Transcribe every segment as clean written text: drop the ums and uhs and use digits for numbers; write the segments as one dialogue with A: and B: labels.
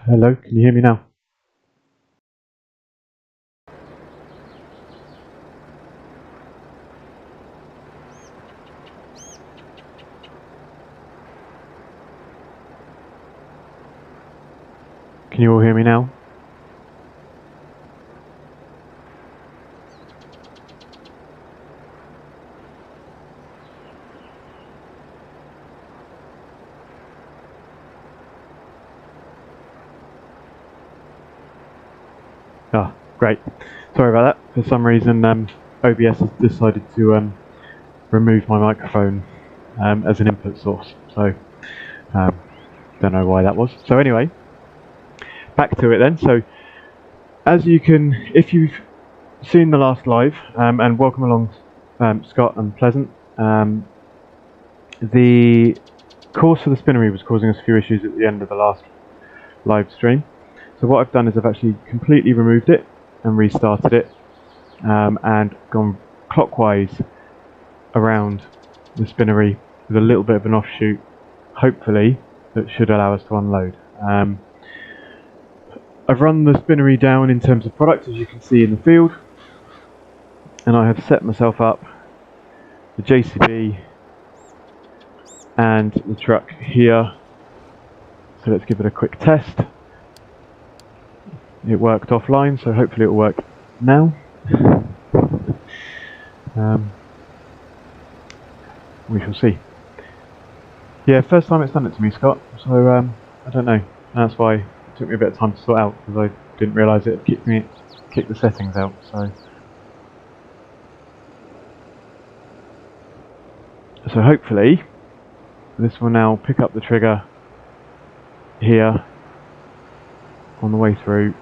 A: Hello, can you hear me now? Can you all hear me now? Ah, great. Sorry about that. For some reason, OBS has decided to remove my microphone as an input source. So, um, don't know why that was. So anyway, back to it then. So, as you can, if you've seen the last live, and welcome along, Scott and Pleasant. The course for the Spinnery was causing us a few issues at the end of the last live stream. So what I've done is I've actually completely removed it and restarted it, and gone clockwise around the Spinnery with a little bit of an offshoot, hopefully, that should allow us to unload. I've run the Spinnery down in terms of product, as you can see in the field. and I have set myself up the JCB and the truck here. So let's give it a quick test. It worked offline, so hopefully it will work now. We shall see. Yeah, first time it's done it to me, Scott, so I don't know. That's why it took me a bit of time to sort out, because I didn't realise it had kicked the settings out. So hopefully this will now pick up the trigger here on the way through.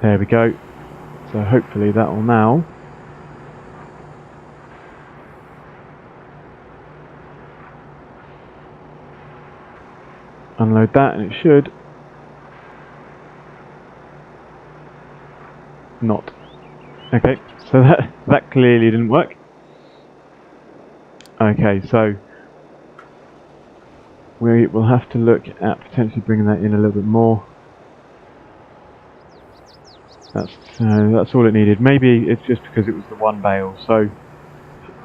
A: There we go. So hopefully that will now unload that, and it should not. Okay, so that clearly didn't work. Okay, so we will have to look at potentially bringing that in a little bit more. That's all it needed. Maybe it's just because it was the one bale, so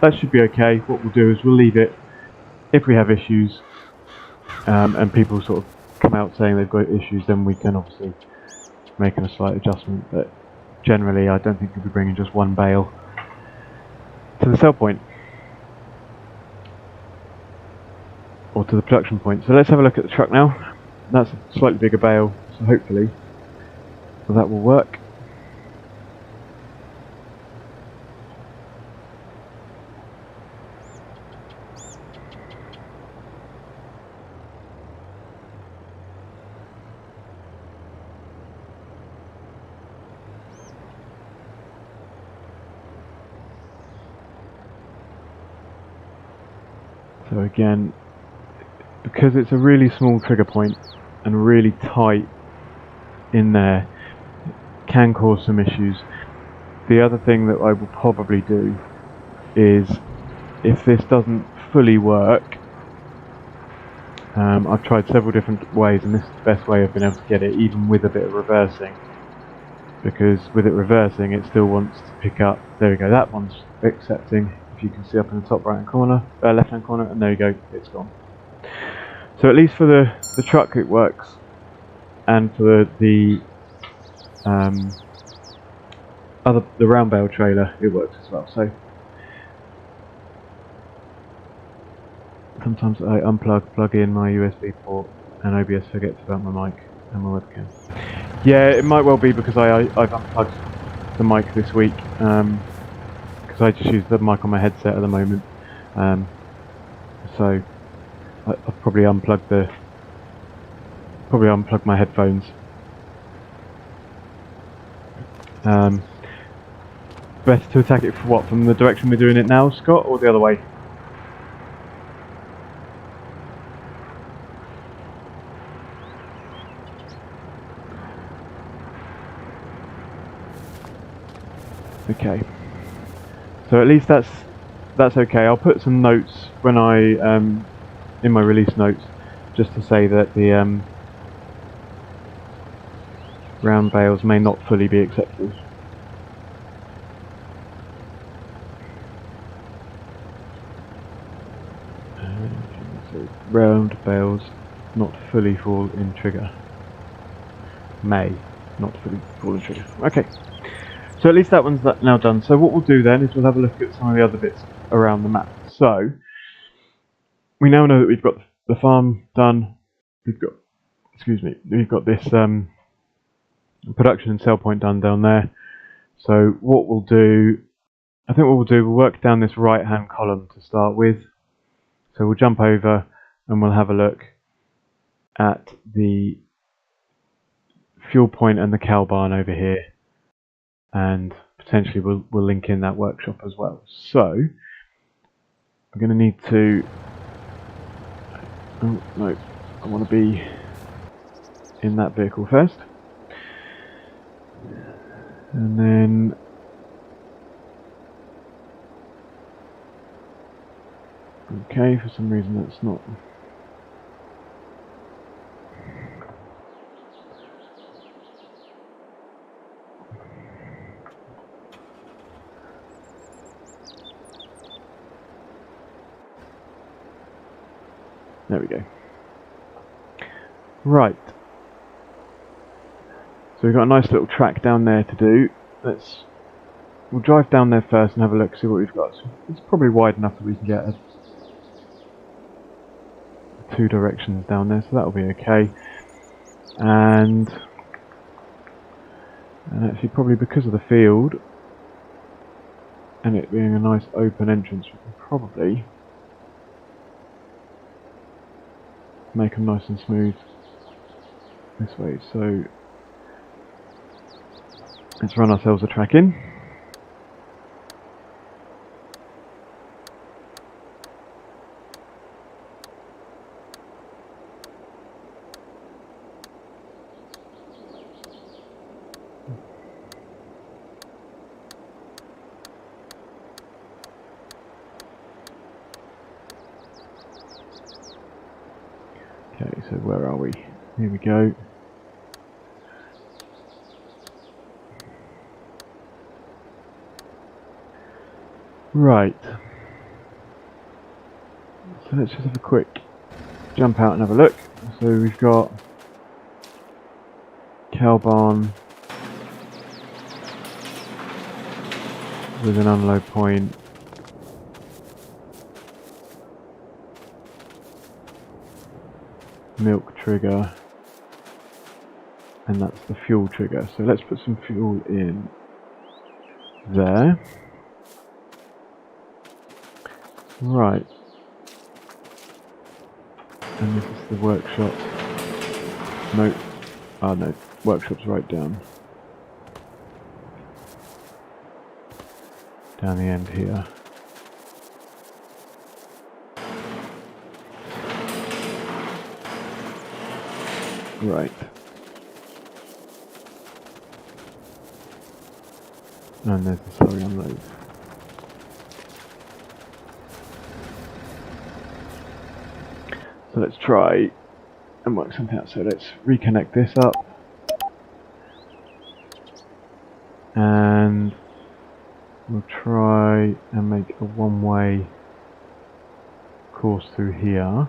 A: that should be okay. What we'll do is we'll leave it. If we have issues and people sort of come out saying they've got issues, then we can obviously make a slight adjustment, but generally I don't think we'll be bringing just one bale to the sell point or to the production point. So let's have a look at the truck now. That's a slightly bigger bale, so hopefully that will work. So again, because it's a really small trigger point and really tight in there, it can cause some issues. The other thing that I will probably do is, if this doesn't fully work, I've tried several different ways, and this is the best way I've been able to get it, even with a bit of reversing, because with it reversing it still wants to pick up. There we go, that one's accepting, if you can see up in the top right hand corner, left hand corner, and there you go, it's gone. So at least for the truck it works, and for the round bale trailer it works as well. So sometimes I plug in my USB port, and OBS forgets about my mic and my webcam. Yeah, it might well be because I've unplugged the mic this week, because I just use the mic on my headset at the moment. So I've probably unplugged my headphones. Better to attack it for what? From the direction we're doing it now, Scott, or the other way? Okay. So at least that's okay. I'll put some notes when I in my release notes, just to say that the round bales may not fully be acceptable. So round bales not fully fall in trigger. May not fully fall in trigger. Okay. So at least that one's now done. So what we'll do then is we'll have a look at some of the other bits around the map. So we now know that we've got the farm done. We've got this production and sell point done down there. So what we'll do, we'll work down this right hand column to start with. So we'll jump over and we'll have a look at the fuel point and the cow barn over here, and potentially we'll link in that workshop as well. So I'm going to need to, oh no, I want to be in that vehicle first, and then okay, for some reason that's not. There we go. Right. So we've got a nice little track down there to do. We'll drive down there first and have a look, see what we've got. So it's probably wide enough that we can get two directions down there, so that'll be okay. And actually, probably because of the field and it being a nice open entrance, we can probably make them nice and smooth this way. So let's run ourselves a track in. Okay, so where are we? Here we go. Right. So let's just have a quick jump out and have a look. So we've got cow barn with an unload point. Milk trigger, and that's the fuel trigger. So let's put some fuel in there. Right, and this is the workshop. No, no, workshop's right down the end here. Right. And there's the Spinnery Unload. So let's try and work something out. So let's reconnect this up. And we'll try and make a one-way course through here.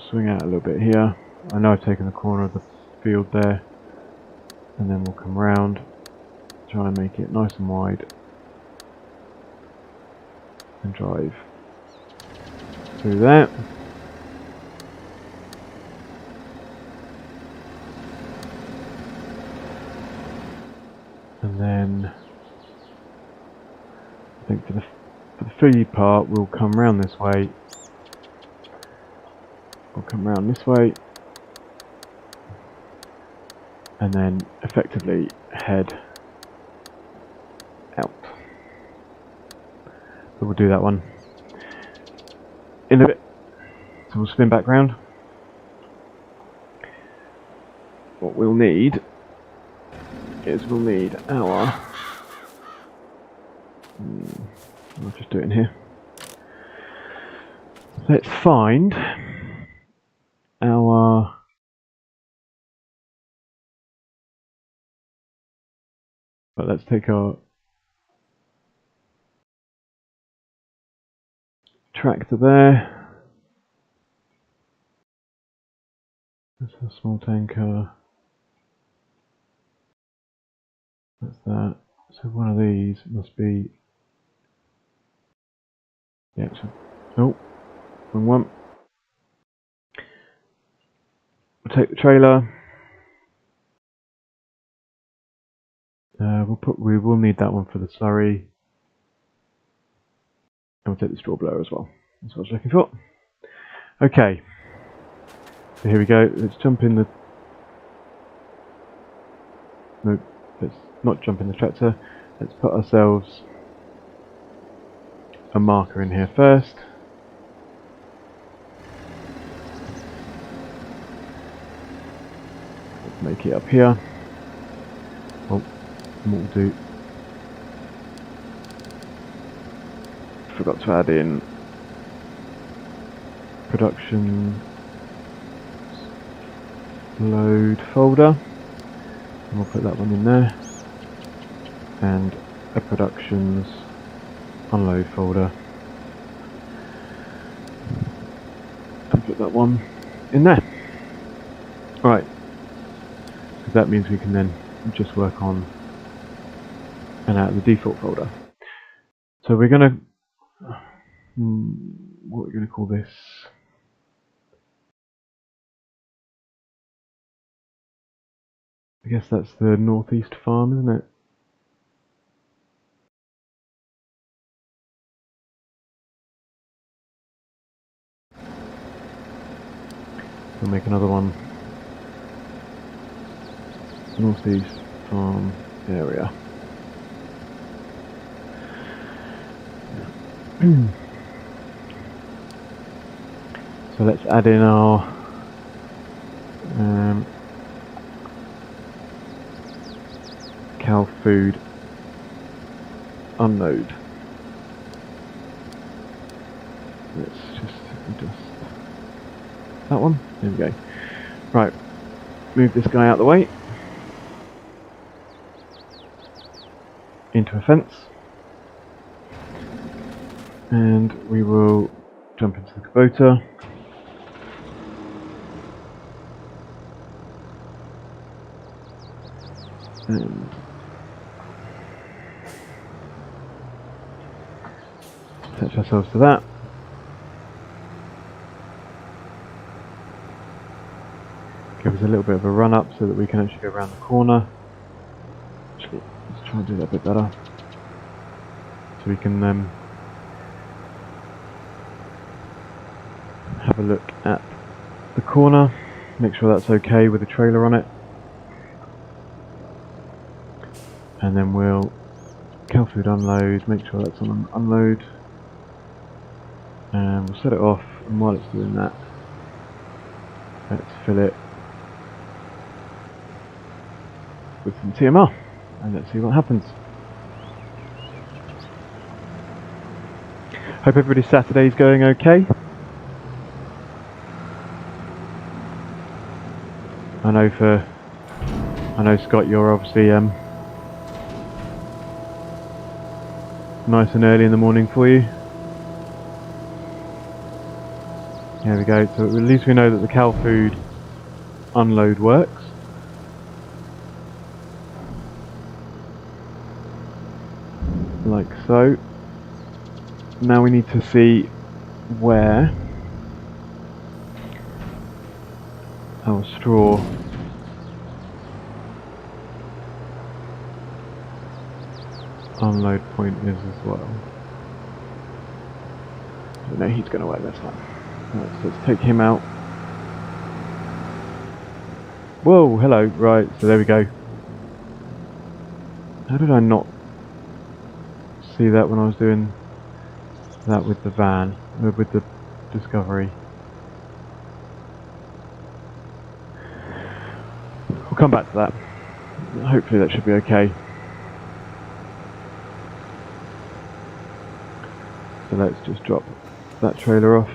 A: Swing out a little bit here. I know I've taken the corner of the field there, and then we'll come round, try and make it nice and wide, and drive through that. And then I think for the feed part, we'll come round this way. We'll come round this way, and then effectively head out. So we'll do that one in a bit. So we'll spin back round. What we'll need is our... I'll just do it in here. Let's find our let's take our tractor there. That's a small tanker. That's that. So one of these must be... Yeah, oh, wrong one. We'll take the trailer. We will need that one for the slurry. And we'll take the straw blower as well. That's what I was looking for. Okay. So here we go. Let's jump in the... No, let's not jump in the tractor. Let's put ourselves a marker in here first. Let's make it up here. Oh, what we'll do... Forgot to add in production load folder, and we'll put that one in there, and a productions unload folder and put that one in there. Right, because that means we can then just work on and out of the default folder. So we're going to, what are we going to call this? I guess that's the northeast farm, isn't it? We'll make another one. Northeast farm area. So let's add in our cow food unload. Let's just adjust that one. There we go. Right, move this guy out of the way into a fence, and we will jump into the Kubota. And attach ourselves to that. Give us a little bit of a run up so that we can actually go around the corner. Actually, let's try and do that a bit better. So we can have a look at the corner, make sure that's okay with the trailer on it. And then we'll cow food unload, make sure that's on unload. And we'll set it off, and while it's doing that, let's fill it with some TMR, and let's see what happens. Hope everybody's Saturday's going okay. I know Scott, you're obviously nice and early in the morning for you. There we go, so at least we know that the cow food unload works. Like so. Now we need to see where our straw unload point is as well. So no, he's going to work this time. Right, so let's take him out. Whoa, hello, right, so there we go. How did I not see that when I was doing that with the van, with the Discovery? We'll come back to that. Hopefully that should be okay. So let's just drop that trailer off.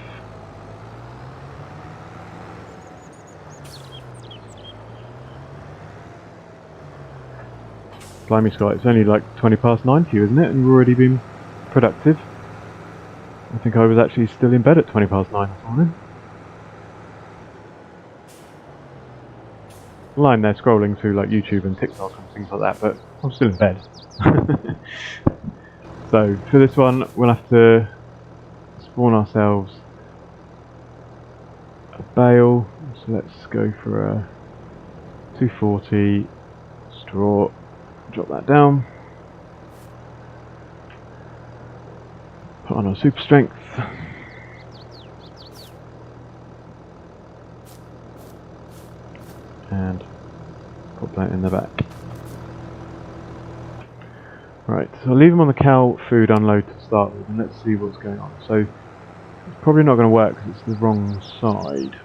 A: Blimey Scott, it's only like 20 past 9 for you, isn't it? And you've already been productive. I think I was actually still in bed at 20 past 9 this morning. Lying there scrolling through like YouTube and TikTok and things like that, but I'm still in bed. So for this one we'll have to spawn ourselves a bale. So let's go for a 240 straw, drop that down, put on our super strength, and put that in the back. Right, so I'll leave them on the cow food unload to start with, and let's see what's going on. So it's probably not going to work because it's the wrong side.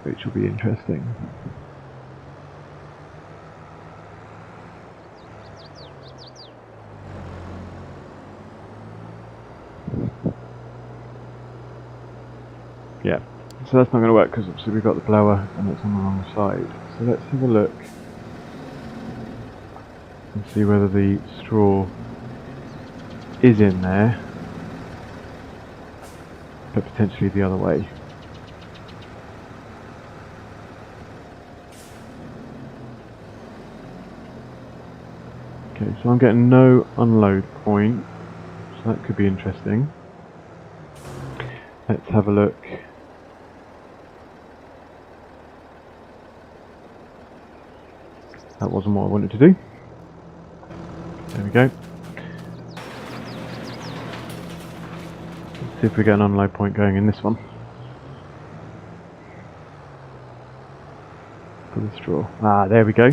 A: Which will be interesting. Yeah, So that's not going to work because obviously we've got the blower and it's on the wrong side. So let's have a look and see whether the straw is in there, but potentially the other way. Okay, so I'm getting no unload point, so that could be interesting. Let's have a look. That wasn't what I wanted to do. There we go. Let's see if we get an unload point going in this one. For the straw. Ah, there we go.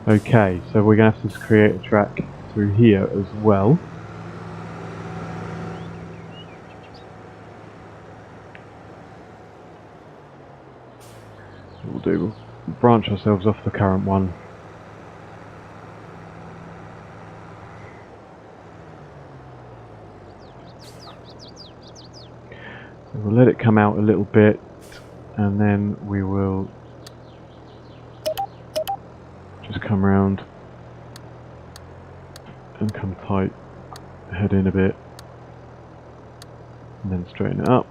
A: Okay, so we're going to have to create a track through here as well. What we'll do, we'll branch ourselves off the current one. So we'll let it come out a little bit, and then we will just come round and come tight, head in a bit, and then straighten it up.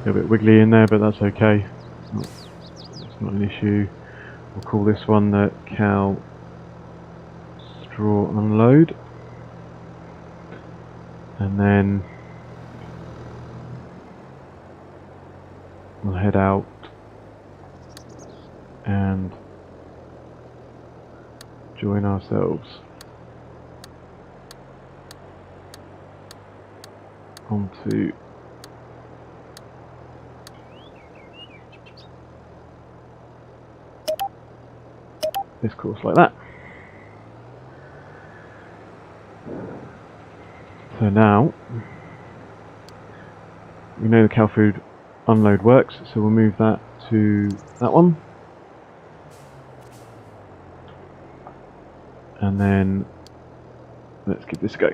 A: A bit wiggly in there, but that's okay. It's not an issue. We'll call this one the cow straw unload, and then we'll head out and join ourselves onto this course like that. So now we know the cow food unload works, so we'll move that to that one, and then let's give this a go.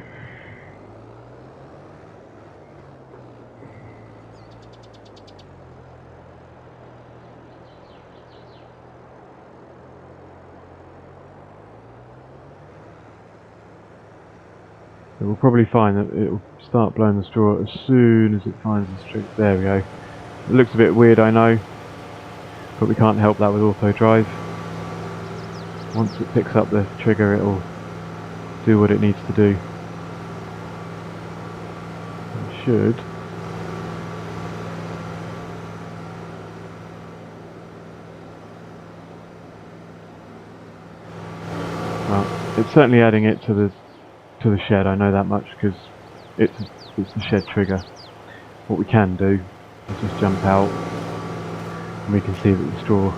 A: So we'll probably find that it will start blowing the straw as soon as it finds the street. There we go. It looks a bit weird, I know, but we can't help that with AutoDrive. Once it picks up the trigger, it'll do what it needs to do. It should. Well, it's certainly adding it to the shed, I know that much, because it's the shed trigger. What we can do is just jump out, and we can see that the straw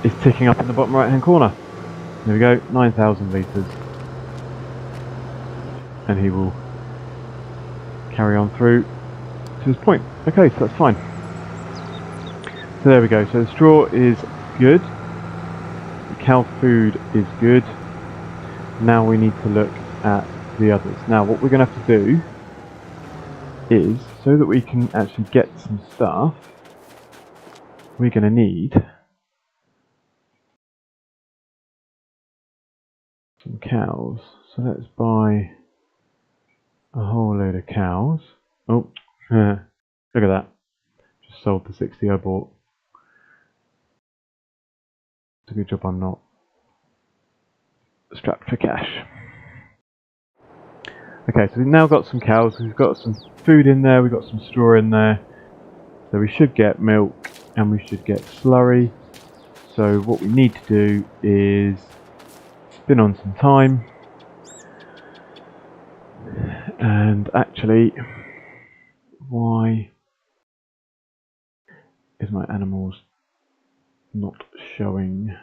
A: is ticking up in the bottom right hand corner. There we go, 9,000 litres, and he will carry on through to his point. Okay, so that's fine. So there we go, so the straw is good, the cow food is good. Now we need to look at the others. Now what we're going to have to do is, so that we can actually get some stuff, we're going to need some cows. So let's buy a whole load of cows. Oh, look at that. Just sold the 60 I bought. It's a good job I'm not strapped for cash. Okay, so we've now got some cows, we've got some food in there, we've got some straw in there. So we should get milk and we should get slurry. So what we need to do is spin on some time. And actually, why is my animals not showing?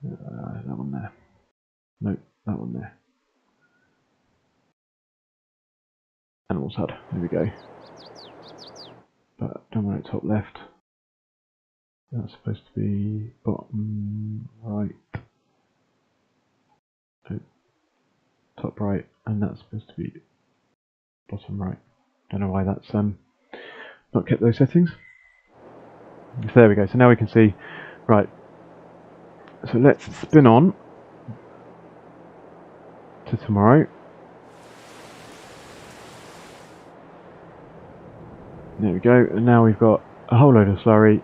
A: That one there. No, that one there. Animals HUD. There we go. But don't want it top left. That's supposed to be bottom right. Oh, top right. and that's supposed to be bottom right. Don't know why that's not kept those settings. So there we go. So now we can see. Right. So let's spin on to tomorrow. There we go. And now we've got a whole load of slurry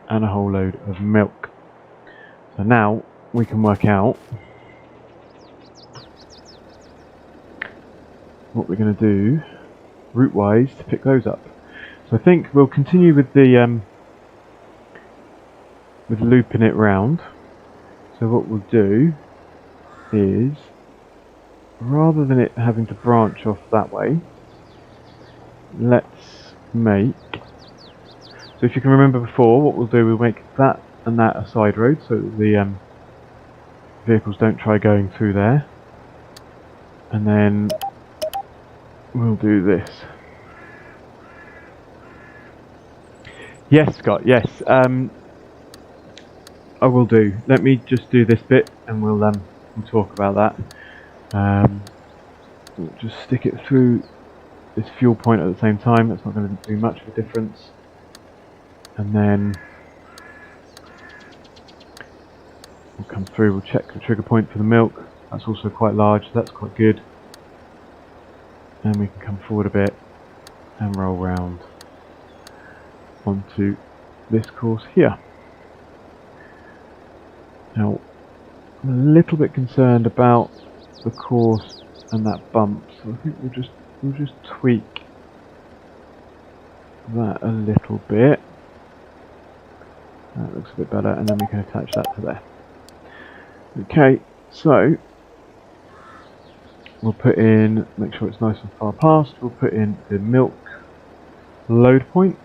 A: and a whole load of milk. So now we can work out what we're going to do route-wise to pick those up. So I think we'll continue with the with looping it round. So what we'll do is, rather than it having to branch off that way, let's make, so if you can remember before, what we'll do, we'll make that and that a side road so that the vehicles don't try going through there, and then we'll do this. Yes, Scott, yes, I will do. Let me just do this bit and we'll talk about that. We'll just stick it through this fuel point at the same time. That's not going to do much of a difference. And then we'll come through, we'll check the trigger point for the milk. That's also quite large, so that's quite good. And we can come forward a bit and roll round onto this course here. Now, I'm a little bit concerned about the course and that bump, so I think we'll just tweak that a little bit. That looks a bit better, and then we can attach that to there. Okay, so we'll put in, make sure it's nice and far past, we'll put in the milk load point.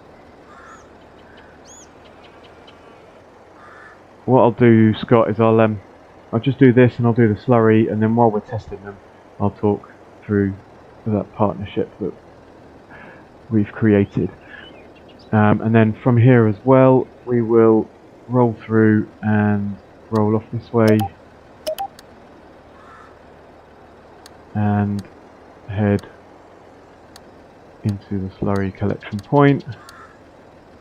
A: What I'll do, Scott, is I'll just do this and I'll do the slurry, and then while we're testing them, I'll talk through that partnership that we've created. And then from here as well, we will roll through and roll off this way and head into the slurry collection point.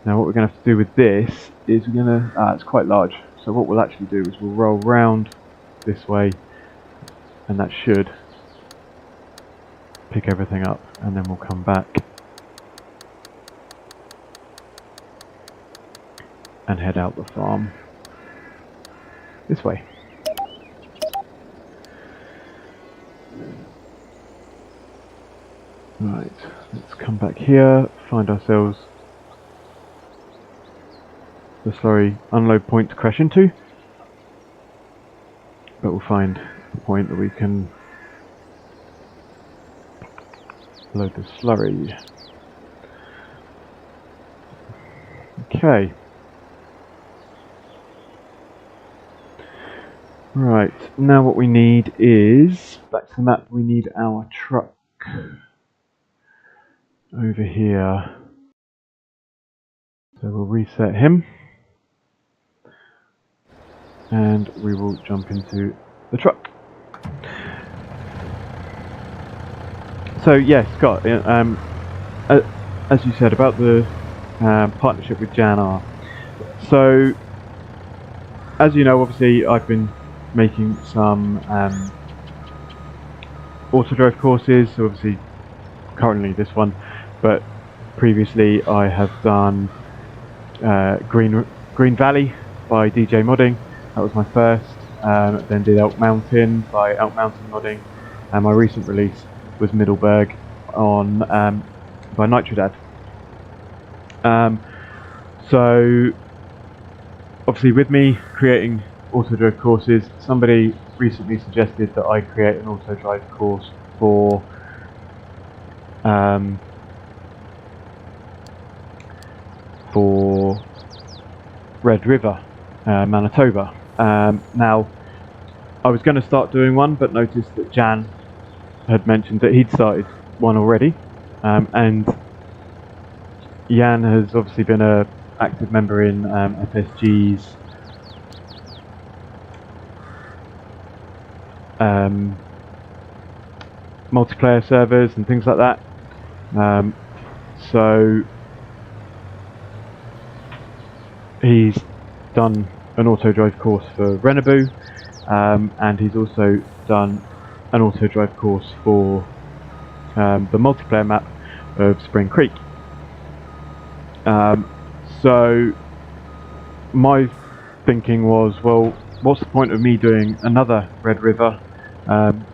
A: Now what we're going to have to do with this is we're going to, it's quite large, so what we'll actually do is we'll roll round this way, and that should pick everything up, and then we'll come back and head out the farm this way. Right, let's come back here, find ourselves the slurry unload point to crash into, but we'll find a point that we can load the slurry. Okay. Right, now what we need is, back to the map, we need our truck over here. So we'll reset him, and we will jump into the truck. So yes, Scott, as you said about the partnership with Jan R. So as you know, obviously I've been making some AutoDrive courses, so obviously currently this one, but previously I have done Green Valley by DJ Modding. That was my first. Then did Elk Mountain by Elk Mountain Modding, and my recent release was Middleburg on by Nitrodad. So obviously with me creating AutoDrive courses, somebody recently suggested that I create an AutoDrive course for Red River, Manitoba. Now I was going to start doing one, but noticed that Jan had mentioned that he'd started one already, and Jan has obviously been an active member in FSG's multiplayer servers and things like that. So he's done an AutoDrive course for Renabu, and he's also done an AutoDrive course for the multiplayer map of Spring Creek. So my thinking was, well, what's the point of me doing another Red River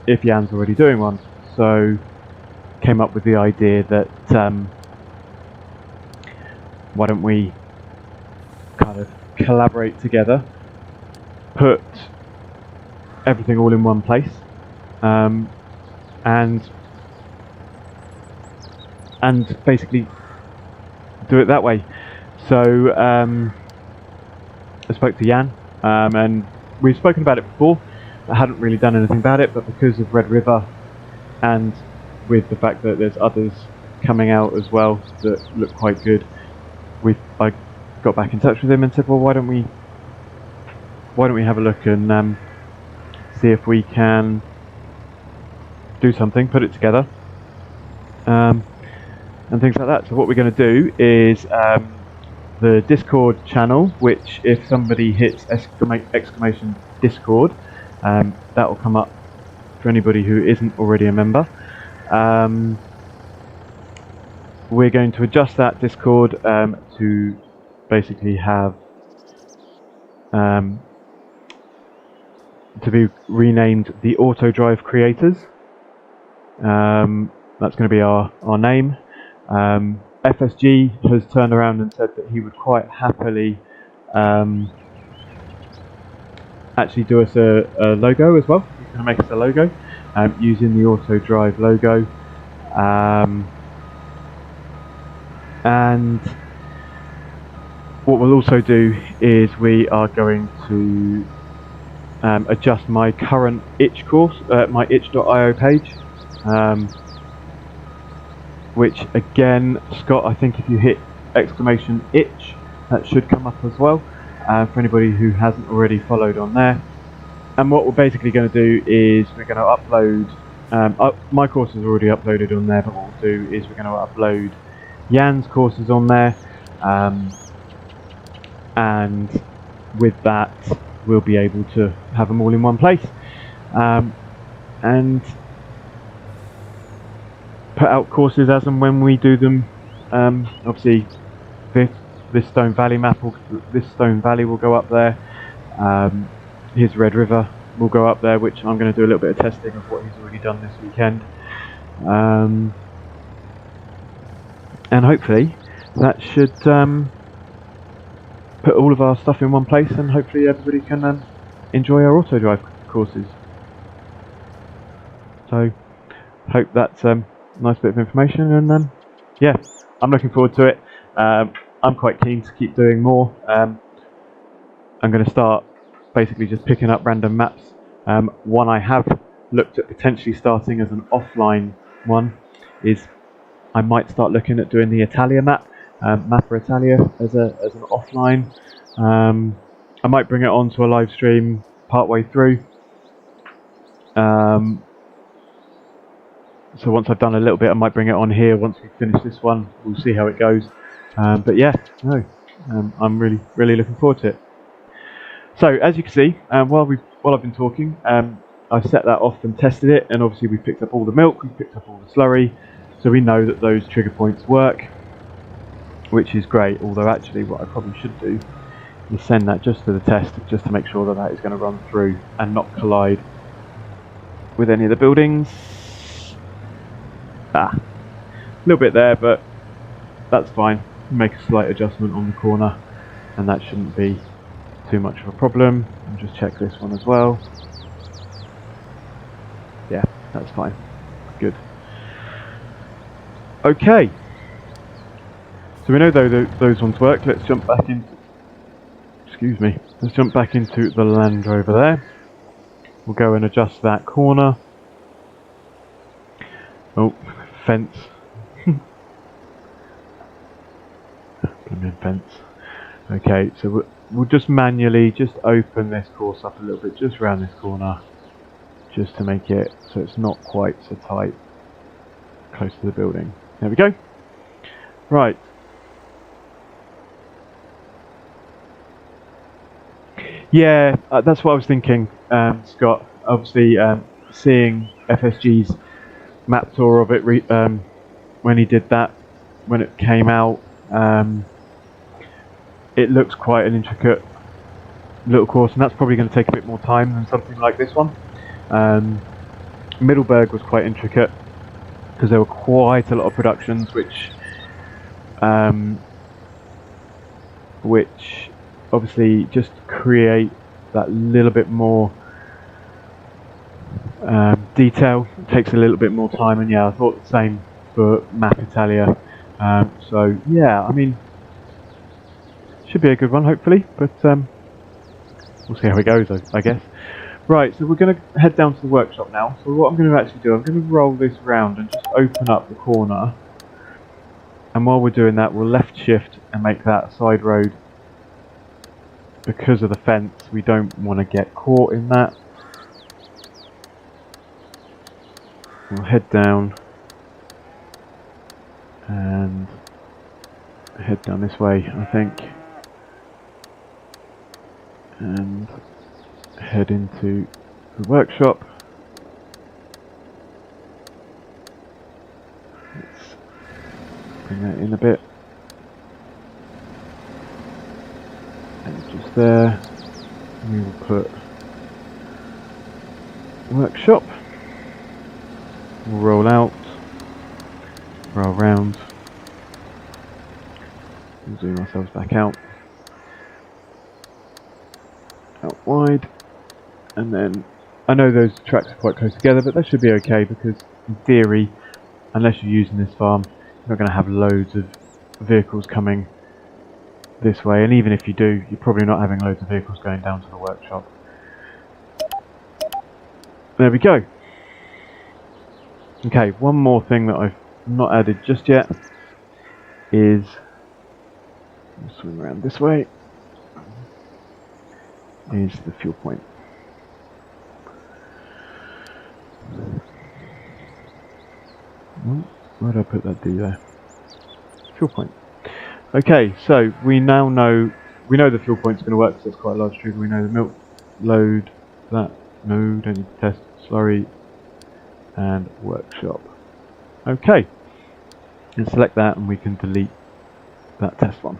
A: if Jan's already doing one? So came up with the idea that why don't we kind of collaborate together, put everything all in one place, and basically do it that way. So I spoke to Jan, and we've spoken about it before. I hadn't really done anything about it, but because of Red River, and with the fact that there's others coming out as well that look quite good, I got back in touch with him and said, well, why don't we have a look and see if we can do something, put it together, and things like that. So what we're going to do is the Discord channel, which if somebody hits exclamation Discord, that will come up for anybody who isn't already a member. We're going to adjust that Discord to basically have to be renamed the AutoDrive Creators. That's going to be our name. FSG has turned around and said that he would quite happily actually do us a logo as well. He's going to make us a logo using the AutoDrive logo. And what we'll also do is we are going to adjust my current itch course, my itch.io page, which again, Scott, I think if you hit exclamation itch, that should come up as well, for anybody who hasn't already followed on there. And what we're basically going to do is we're going to upload, my course is already uploaded on there, but what we'll do is we're going to upload Jan's courses on there, and with that we'll be able to have them all in one place, and put out courses as and when we do them. Obviously this Stone Valley map, this Stone Valley will go up there. His Red River will go up there, which I'm going to do a little bit of testing of what he's already done this weekend, and hopefully that should put all of our stuff in one place, and hopefully everybody can enjoy our AutoDrive courses. So hope that's a nice bit of information, and yeah, I'm looking forward to it. I'm quite keen to keep doing more. I'm going to start basically just picking up random maps. One I have looked at potentially starting as an offline one is I might start looking at doing the Italia map, Mappa Italia as an offline. I might bring it on to a live stream part way through. So once I've done a little bit, I might bring it on here. Once we finish this one, we'll see how it goes. But yeah, no, I'm really looking forward to it. So as you can see, while I've been talking, I've set that off and tested it, and obviously we picked up all the milk, we picked up all the slurry, so we know that those trigger points work, which is great. Although actually what I probably should do is send that just to the test, just to make sure that that is going to run through and not collide with any of the buildings. A little bit there, but that's fine. Make a slight adjustment on the corner and that shouldn't be too much of a problem. And just check this one as well. Yeah, that's fine. Good. Okay. So we know those ones work. Let's jump back into. Excuse me. Let's jump back into the Land Rover there. We'll go and adjust that corner. Oh, fence. Fence. Okay, so we'll just manually just open this course up a little bit, just around this corner. just to make it so it's not quite so tight close to the building. There we go. Right. Yeah, that's what I was thinking, Scott. Obviously, seeing FSG's map tour of it when he did that, when it came out, it looks quite an intricate little course, and that's probably going to take a bit more time than something like this one. Middleburg was quite intricate because there were quite a lot of productions which obviously just create that little bit more detail. It takes a little bit more time, and yeah, I thought the same for Map Italia. So yeah, I mean, should be a good one hopefully, but we'll see how it goes, I guess. Right, so we're going to head down to the workshop now. So what I'm going to actually do, I'm going to roll this round and just open up the corner. And while we're doing that, we'll left shift and make that a side road. Because of the fence, we don't want to get caught in that. We'll head down and head down this way, I think. And head into the workshop. Let's bring that in a bit. And just there, we will put workshop. We'll roll out, roll round, and zoom ourselves back out wide. And then, I know those tracks are quite close together, but that should be okay because in theory, unless you're using this farm, you're not going to have loads of vehicles coming this way, and even if you do, you're probably not having loads of vehicles going down to the workshop. There we go. Okay, one more thing that I've not added just yet is, I'll swing around this way, is the fuel point. Where did I put that D there? Fuel point. Okay, so we now know, the fuel point's going to work because it's quite a large trigger. We know the milk load, that node, and test slurry, and workshop. Okay, and select that, and we can delete that test one.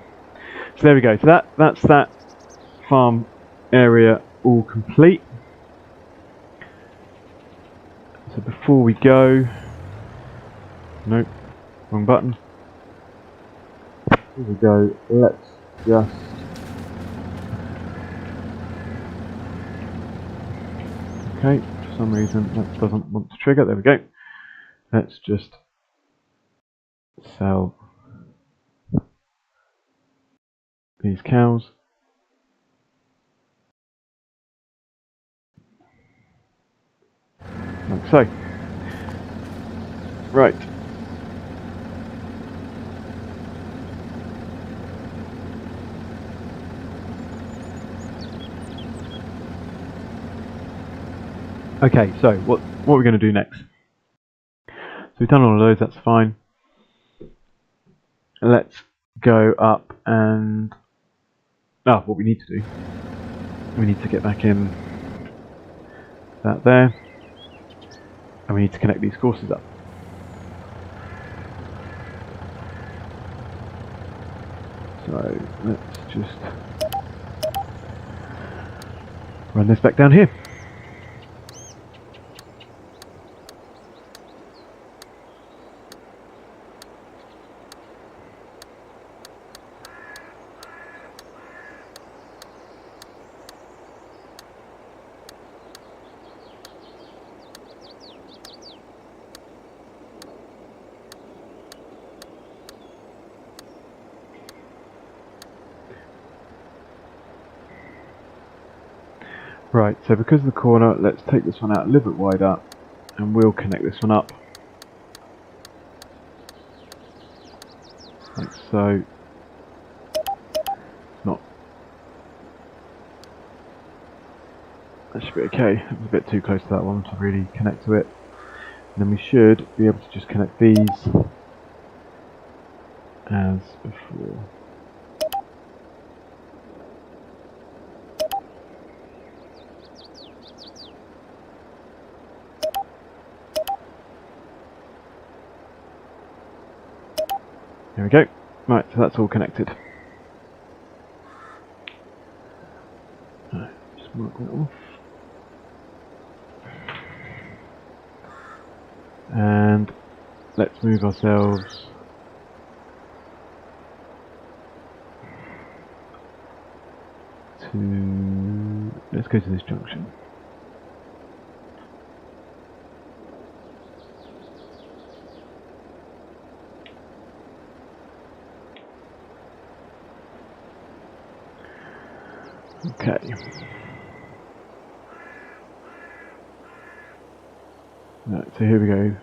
A: So there we go. So that's that farm area all complete. So before we go, nope, wrong button. Here we go, let's just okay, for some reason that doesn't want to trigger, there we go. Let's just sell these cows. Like so. Right. Okay, so what are we going to do next? So we've done all of those, that's fine. Let's go up and what we need to do. We need to get back in that there. And we need to connect these courses up. So let's just run this back down here. Right, so because of the corner, let's take this one out a little bit wider and we'll connect this one up. Like so. It's not That should be okay. It was a bit too close to that one to really connect to it. And then we should be able to just connect these as before. There we go. Right, so that's all connected. Right, just mark that off. And let's move ourselves to, let's go to this junction. Okay. Right, so here we go.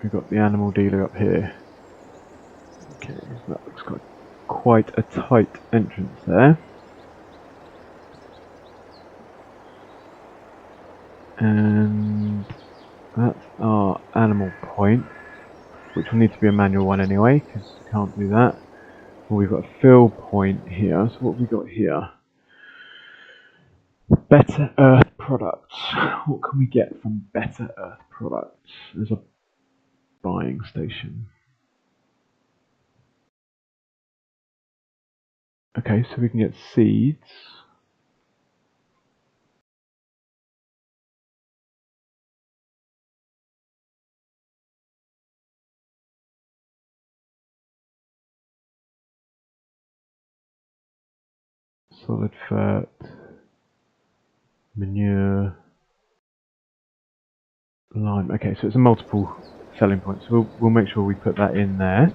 A: We've got the animal dealer up here. Okay, so that looks like quite a tight entrance there. And that's our animal point, which will need to be a manual one anyway, because we can't do that. Well, we've got a fill point here, so what have we got here? Better Earth products. What can we get from Better Earth products? There's a buying station. Okay, so we can get seeds. Solid fert. Manure. Lime. Okay, so it's a multiple selling point. So we'll make sure we put that in there.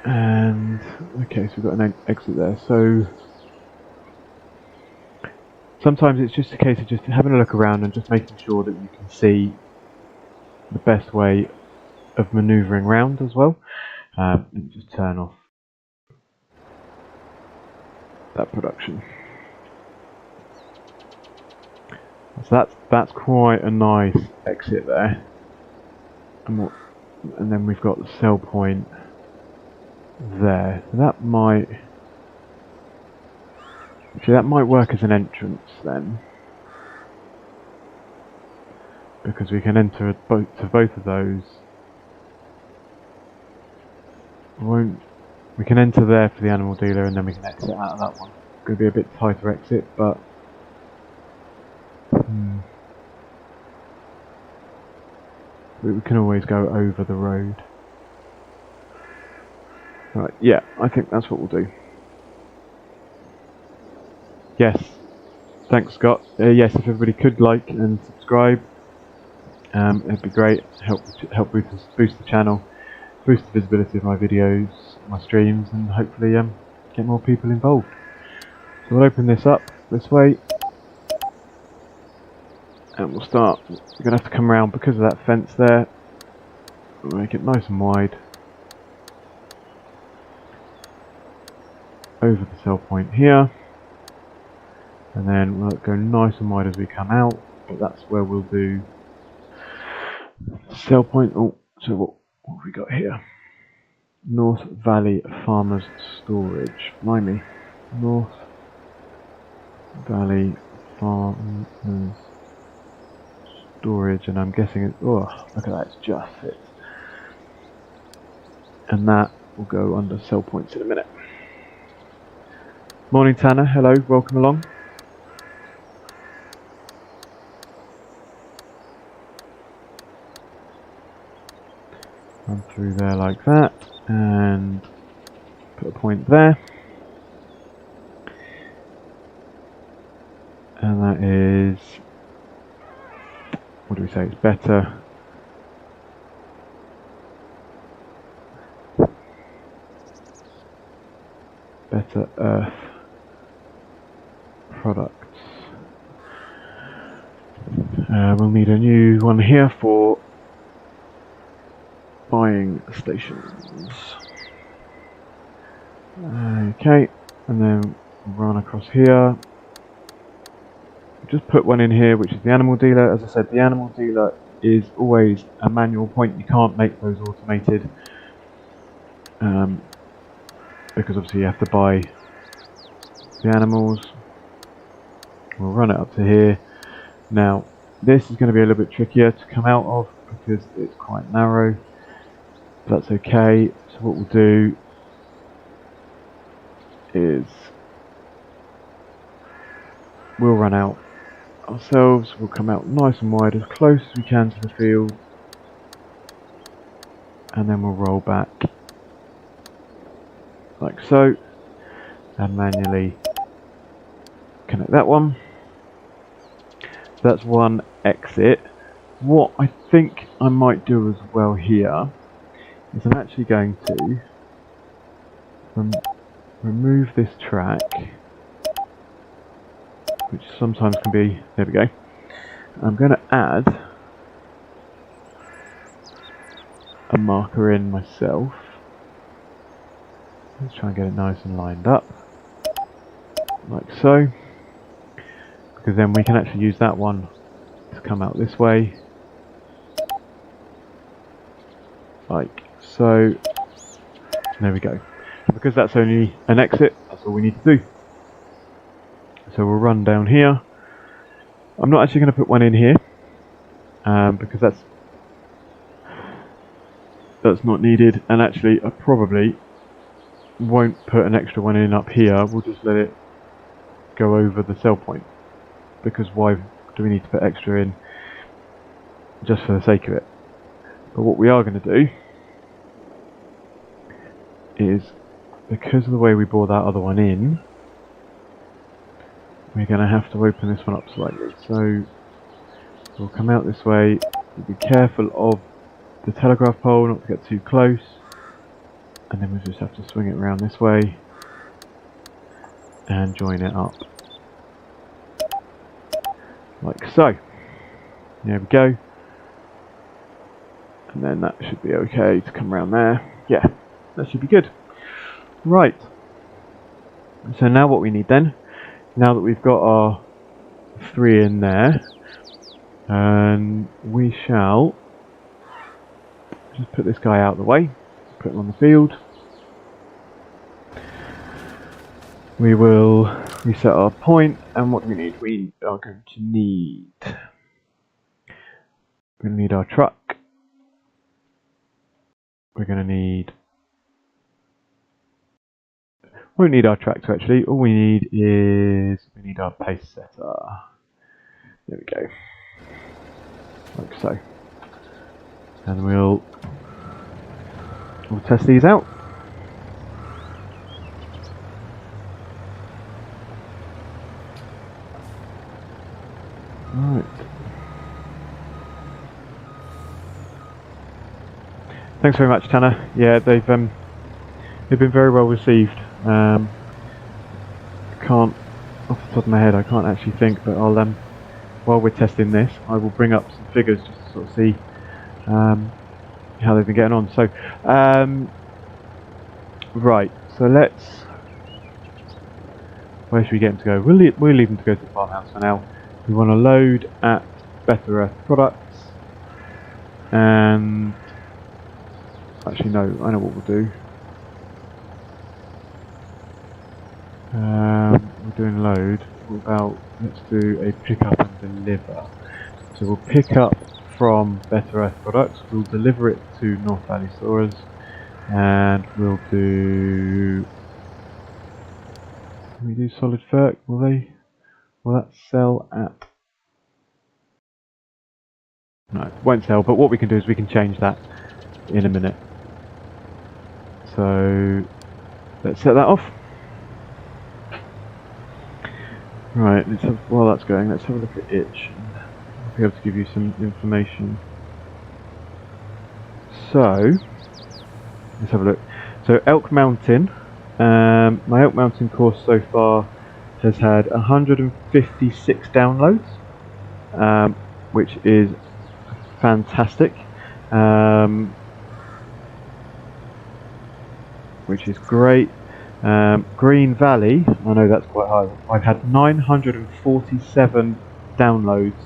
A: And okay, so we've got an exit there. So sometimes it's just a case of just having a look around and just making sure that you can see the best way of manoeuvring around as well. And just turn off that production. So that's quite a nice exit there. And then we've got the sell point there. So that might work as an entrance then, because we can enter to both of those. We can enter there for the animal dealer, and then we can exit out of that one. It's going to be a bit tighter exit, but we can always go over the road. Right, yeah, I think that's what we'll do. Yes, thanks Scott. Yes, if everybody could like and subscribe, it'd be great. Help boost the channel, boost the visibility of my videos, my streams, and hopefully get more people involved. So we'll open this up this way, and we'll start. We're going to have to come around because of that fence there. We'll make it nice and wide. Over the sell point here. And then we'll go nice and wide as we come out. But that's where we'll do sell point. Oh, so what have we got here? North Valley Farmers Storage. Blimey. North Valley Farmers Storage, and I'm guessing it. Oh, look at that! It's just fits. And that will go under sell points in a minute. Morning, Tanner. Hello, welcome along. Run through there like that, and put a point there. And that is, what do we say, it's better. Better Earth products. We'll need a new one here for buying stations. Okay, and then run across here. just put one in here, which is the animal dealer. As I said, the animal dealer is always a manual point. You can't make those automated because obviously you have to buy the animals. We'll run it up to here. Now this is going to be a little bit trickier to come out of because it's quite narrow. But that's okay. So what we'll do is we'll run out ourselves. We'll come out nice and wide, as close as we can to the field, and then we'll roll back like so, and manually connect that one. So that's one exit. What I think I might do as well here is I'm actually going to remove this track, which sometimes can be, there we go. I'm going to add a marker in myself. Let's try and get it nice and lined up, like so, because then we can actually use that one to come out this way, like so. There we go. Because that's only an exit, that's all we need to do. So we'll run down here. I'm not actually going to put one in here because that's not needed, and actually I probably won't put an extra one in up here. We'll just let it go over the sell point, because why do we need to put extra in just for the sake of it? But what we are going to do is, because of the way we bore that other one in, we're going to have to open this one up slightly. So we'll come out this way. We'll be careful of the telegraph pole, not to get too close, and then we'll just have to swing it around this way and join it up like so. There we go, and then that should be okay to come around there. Yeah, that should be good. Right, so now what we need then, now that we've got our 3 in there, and we shall just put this guy out of the way, put him on the field. We will reset our point, and what do we need? We are going to need, we're going to need our truck. We're going to need, we won't need our tractor actually. All we need is, we need our pace setter. There we go, like so. And we'll test these out. Right. Thanks very much, Tanner. Yeah, they've been very well received. Can't, off the top of my head, I can't actually think, but I'll while we're testing this, I will bring up some figures just to sort of see how they've been getting on. So, right. So let's. Where should we get them to go? We'll leave them to go to the farmhouse for now. We want to load at Better Earth Products, and actually no, I know what we'll do. We're doing load. What about, let's do a pick up and deliver. So we'll pick up from Better Earth Products, we'll deliver it to North Valley Storers, and we'll do, can we do solid ferk? Will that sell at, no, it won't sell, but what we can do is we can change that in a minute. So let's set that off. Right, let's have, while that's going, let's have a look at itch. I'll be able to give you some information. So let's have a look. So Elk Mountain, my Elk Mountain course so far has had 156 downloads, which is fantastic, which is great. Green Valley, I know that's quite high. I've had 947 downloads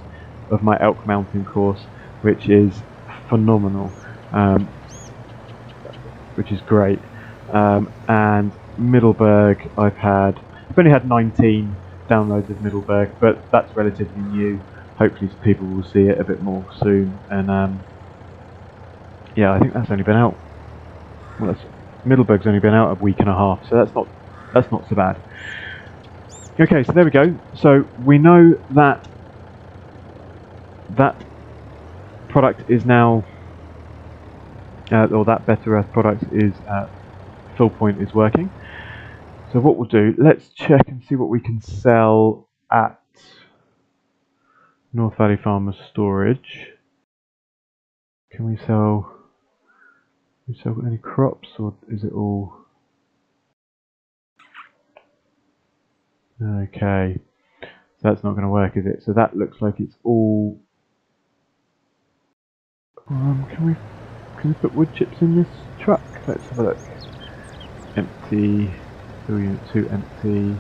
A: of my elk mounting course, which is phenomenal, which is great. And Middleburg, I've only had 19 downloads of Middleburg, but that's relatively new. Hopefully people will see it a bit more soon. And yeah, I think that's only been out. Well, Middleburg's only been out a week and a half, so that's not so bad. Okay, so there we go. So we know that that product is now, or that Better Earth product is fill point is working. So what we'll do, let's check and see what we can sell at North Valley Farmers Storage. Can we sell any crops, or is it all okay? So that's not going to work, is it? So that looks like it's all. Can we put wood chips in this truck? Let's have a look. Empty. Fill unit 2 empty.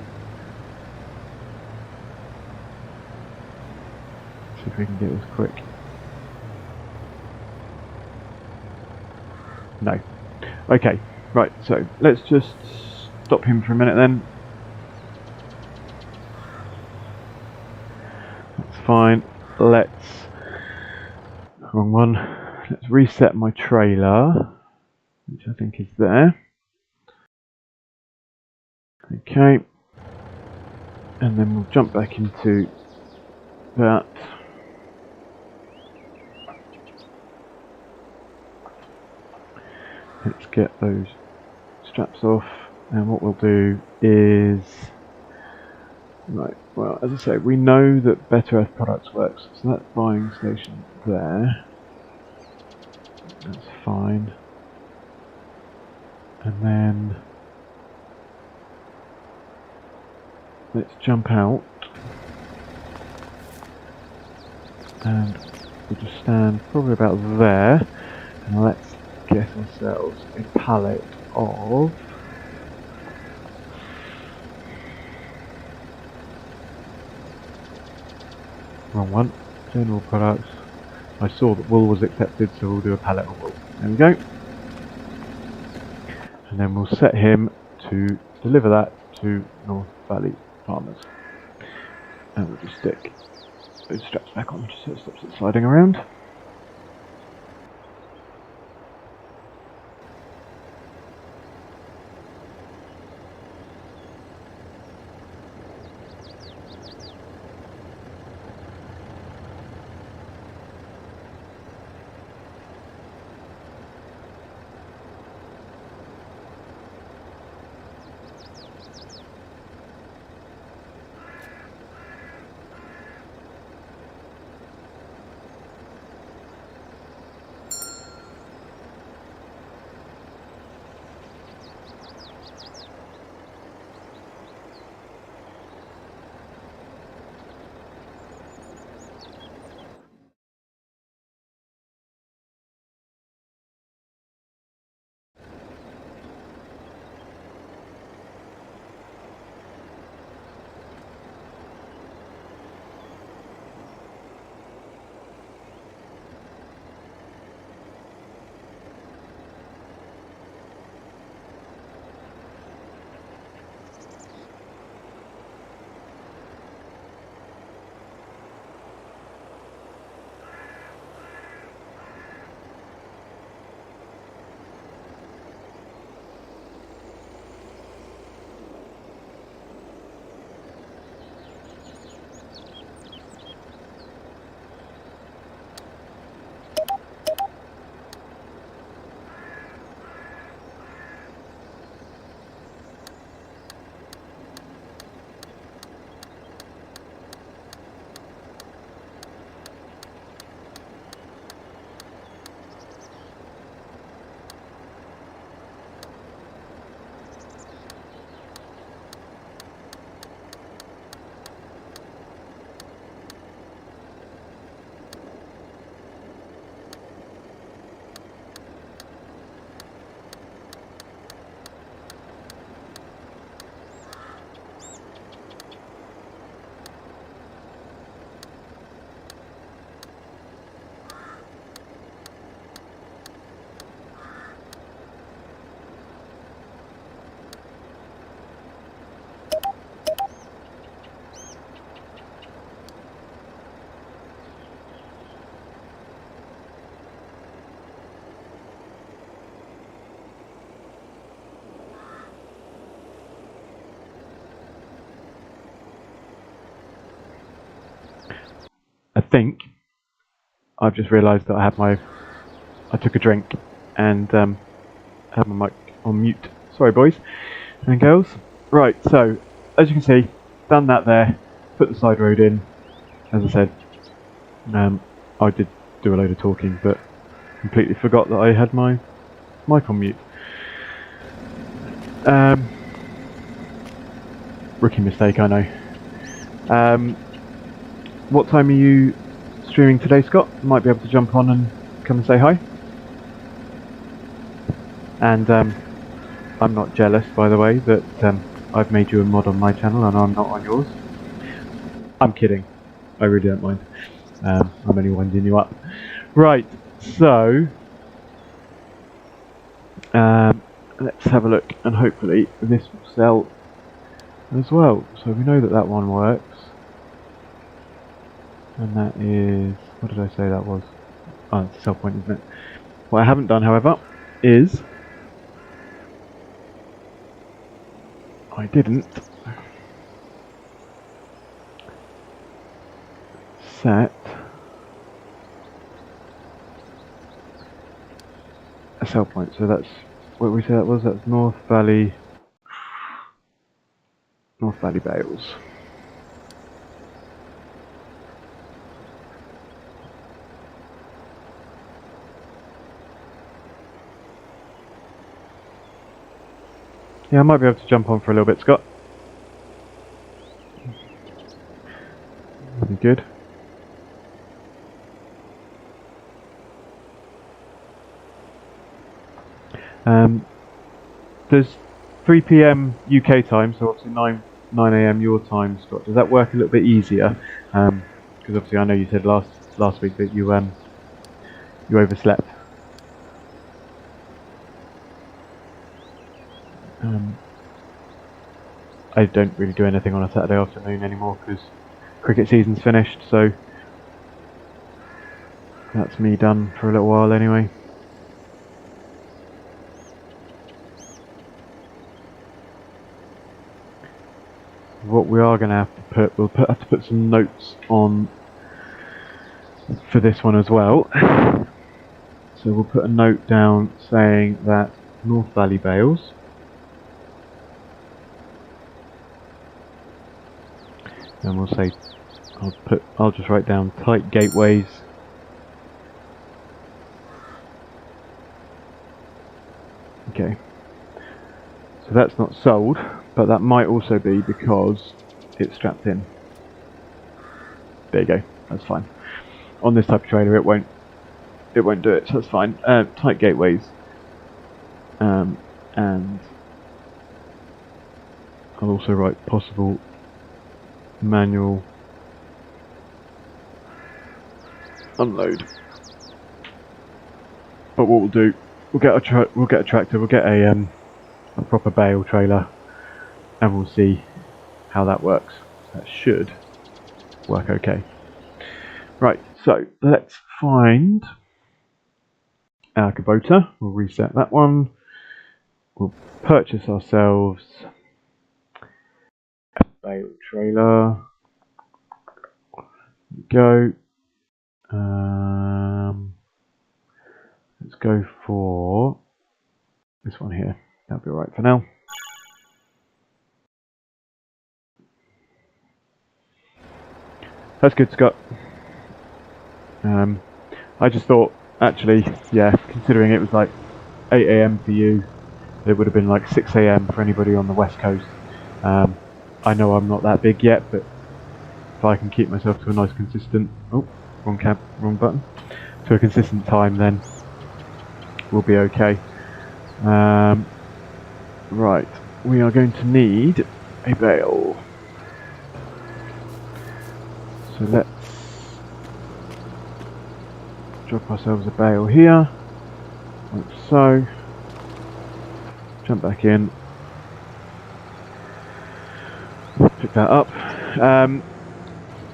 A: See if we can get this quick. No. Okay, right, so let's just stop him for a minute then. That's fine. Wrong one. Let's reset my trailer, which I think is there. Okay. And then we'll jump back into that. Let's get those straps off, and what we'll do is, right, well, as I say, we know that Better Earth Products works, so that buying station there, that's fine. And then let's jump out, and we'll just stand probably about there, and let's get ourselves a pallet of wrong one, general products. I saw that wool was accepted, so we'll do a pallet of wool. There we go. And then we'll set him to deliver that to North Valley Farmers. And we'll just stick those straps back on just so it stops it sliding around. think I've just realised that I took a drink and had my mic on mute. Sorry, boys and girls. Right, so as you can see, done that there. Put the side road in. As I said, I did do a load of talking, but completely forgot that I had my mic on mute. Rookie mistake, I know. What time are you streaming today, Scott? Might be able to jump on and come and say hi. And I'm not jealous, by the way, that I've made you a mod on my channel and I'm not on yours. I'm kidding. I really don't mind. I'm only winding you up. Right, so let's have a look, and hopefully this will sell as well. So we know that that one works. And that is, what did I say that was? Oh, it's a sell point, isn't it? What I haven't done, however, is I didn't set a sell point. So that's what we said that was. That's North Valley Bales. Yeah, I might be able to jump on for a little bit, Scott. That'd be good. There's 3 PM UK time, so obviously 9 AM your time, Scott. Does that work a little bit easier? Because obviously I know you said last week that you overslept. I don't really do anything on a Saturday afternoon anymore because cricket season's finished, so that's me done for a little while anyway. What we are going to have to put, have to put some notes on for this one as well. So we'll put a note down saying that North Valley Bales and we'll say, I'll just write down tight gateways okay, so that's not sold, but that might also be because it's strapped in. There you go, that's fine. On this type of trailer it won't do it, so that's fine. Tight gateways, and I'll also write possible manual unload. But what we'll do, we'll get a tractor, we'll get a proper bale trailer, and we'll see how that works. That should work okay. Right, so let's find our Kubota. We'll reset that one. We'll purchase ourselves a bale trailer. Go. Let's go for this one here. That'll be alright for now. That's good, Scott. I just thought, actually, yeah, considering it was like 8 AM for you, it would have been like 6 AM for anybody on the West Coast. I know I'm not that big yet, but if I can keep myself to a nice consistent, wrong button, to a consistent time, then we'll be okay. Right, we are going to need a bale. So let's drop ourselves a bale here, like so. Jump back in, pick that up.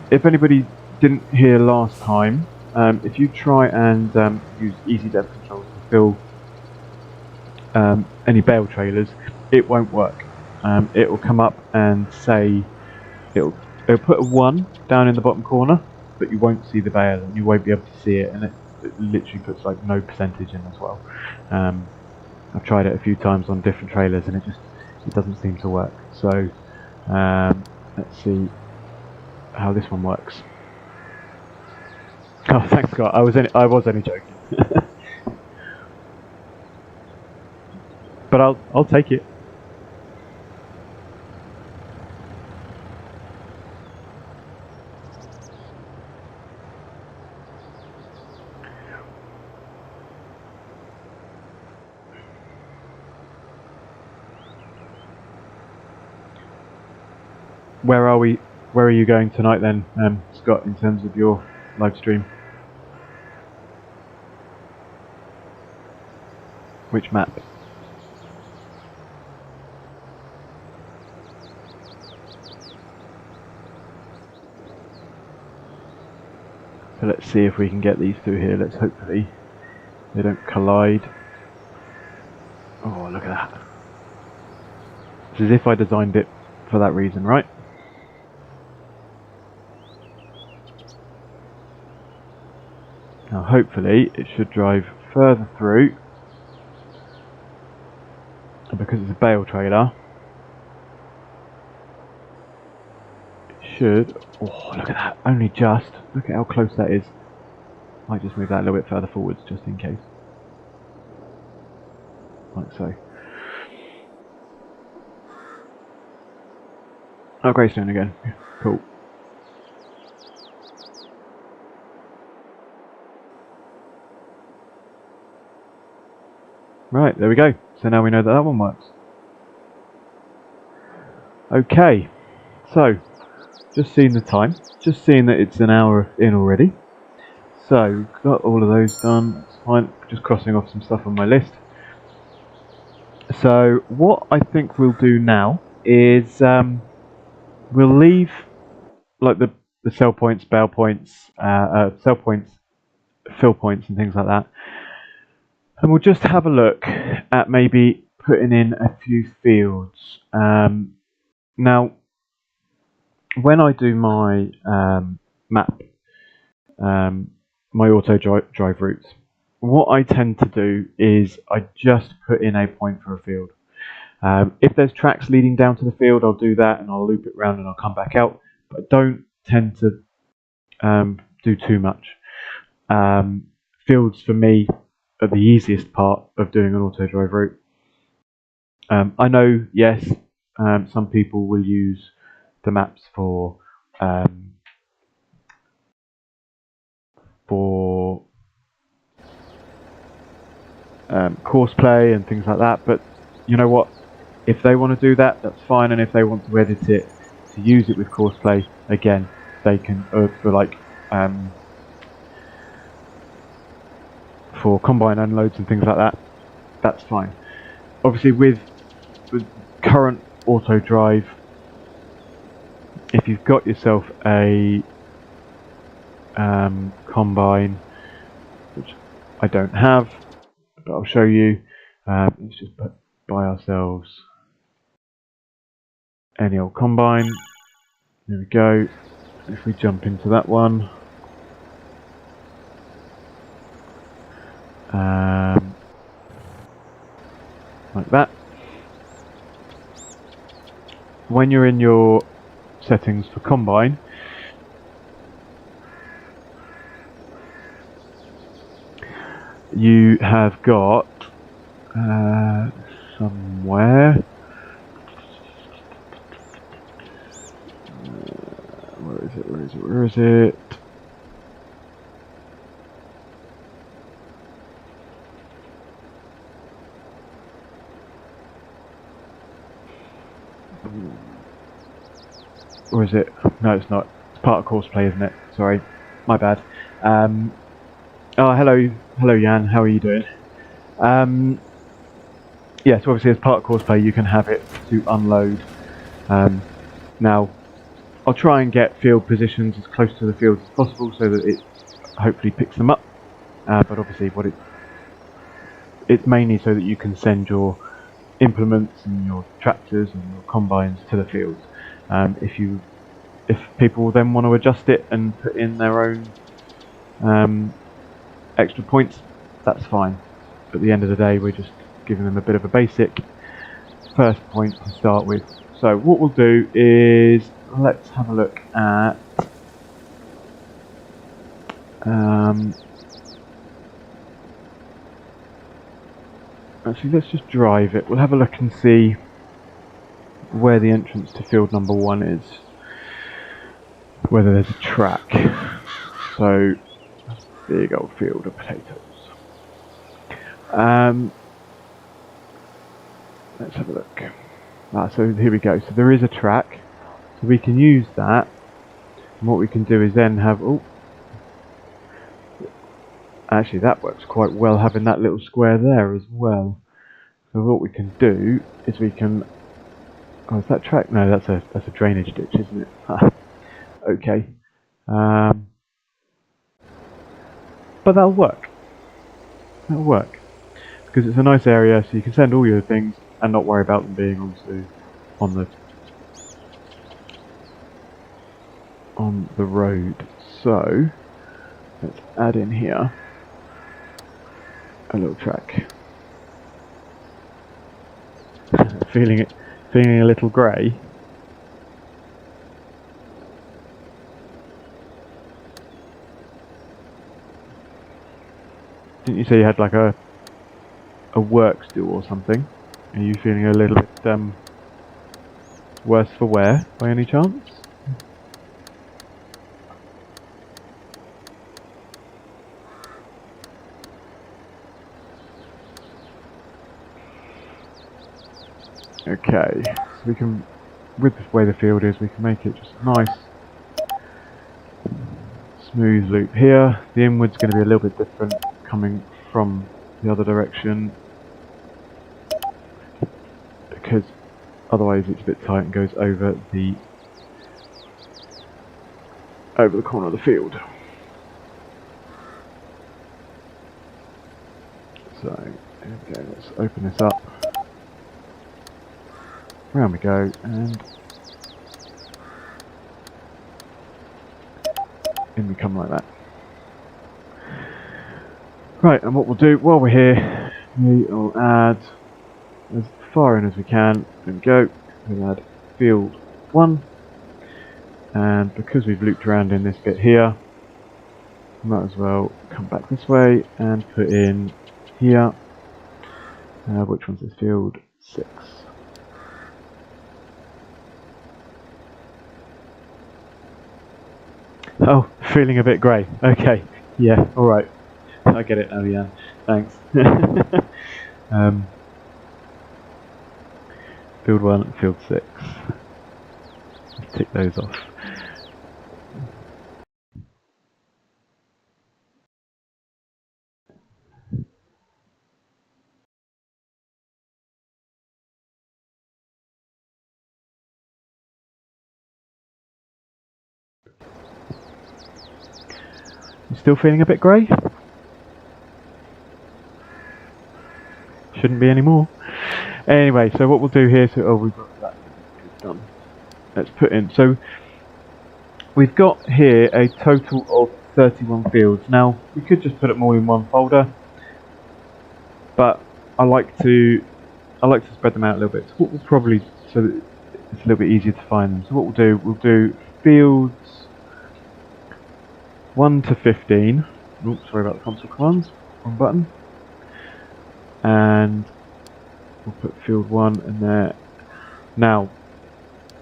A: If anybody didn't hear last time, if you try and use easy depth controls to fill any bale trailers, it won't work. It will come up and say, it'll put a 1 down in the bottom corner, but you won't see the bale and you won't be able to see it, and it literally puts like no percentage in as well. I've tried it a few times on different trailers and it doesn't seem to work. So let's see how this one works. Oh, thanks God, I was only joking. But I'll take it. Where are we? Where are you going tonight then, Scott, in terms of your live stream? Which map? So let's see if we can get these through here. Let's hopefully they don't collide. Oh, look at that. It's as if I designed it for that reason, right? Now hopefully it should drive further through, and because it's a bale trailer, it should. Oh, look at that! Only just. Look at how close that is. Might just move that a little bit further forwards just in case, like so. Oh, Greystone again. Cool. Right, there we go. So now we know that that one works. Okay, so just seeing the time, just seeing that it's an hour in already. So got all of those done. That's fine. Just crossing off some stuff on my list. So what I think we'll do now is we'll leave like the sell points, bail points, sell points, fill points, and things like that. And we'll just have a look at maybe putting in a few fields. Now, when I do my map, my AutoDrive routes, what I tend to do is I just put in a point for a field. If there's tracks leading down to the field, I'll do that and I'll loop it round and I'll come back out. But I don't tend to do too much. Fields for me are the easiest part of doing an AutoDrive route. I know, yes, some people will use the maps for course play and things like that, but you know what? If they want to do that, that's fine, and if they want to edit it to use it with course play, again, they can for like for combine unloads and things like that. That's fine. Obviously, with current AutoDrive, if you've got yourself a combine, which I don't have, but I'll show you. Let's just buy ourselves any old combine. There we go. If we jump into that one, like that. When you're in your settings for combine, you have got somewhere. Where is it? Where is it? Where is it? Or is it? No, it's not. It's part of course play, isn't it? Sorry, my bad. Oh, hello, Jan. How are you doing? Yeah, so obviously as part of course play, you can have it to unload. Now, I'll try and get field positions as close to the field as possible so that it hopefully picks them up. But obviously, it's mainly so that you can send your implements and your tractors and your combines to the fields. If you if people then want to adjust it and put in their own extra points, that's fine. But at the end of the day, we're just giving them a bit of a basic first point to start with. So what we'll do is, let's have a look at actually, let's just drive it. We'll have a look and see where the entrance to field number 1 is, whether there's a track. So, big old field of potatoes. Let's have a look. So here we go. So there is a track, so we can use that. And what we can do is then have, actually that works quite well, having that little square there as well. So what we can do is we can, is that track? No, that's a drainage ditch, isn't it? Okay. But that'll work. That'll work. Because it's a nice area, so you can send all your things and not worry about them being on the road. So let's add in here a little track. feeling a little grey. Didn't you say you had like a works do or something? Are you feeling a little bit worse for wear by any chance? Okay, so we can, with the way the field is, we can make it just a nice smooth loop here. The inward's going to be a little bit different coming from the other direction, because otherwise it's a bit tight and goes over the corner of the field. So there we go, let's open this up. Round we go, and in we come like that. Right, and what we'll do while we're here, we'll add as far in as we can. There we go. We'll add field 1, and because we've looped around in this bit here, might as well come back this way and put in here. Which one's this? Field 6. Oh, feeling a bit grey. Okay, yeah, alright. I get it now, yeah. Thanks. Field 1, field 6. Let's tick those off. You still feeling a bit grey? Shouldn't be any more. Anyway, so what we'll do here, we've got that done. Let's put in, so we've got here a total of 31 fields. Now, we could just put them all in one folder, but I like to spread them out a little bit. So what we'll probably, so that it's a little bit easier to find them. So what we'll do fields 1 to 15. Oops, sorry about the console commands. Wrong button. And we'll put field 1 in there. Now,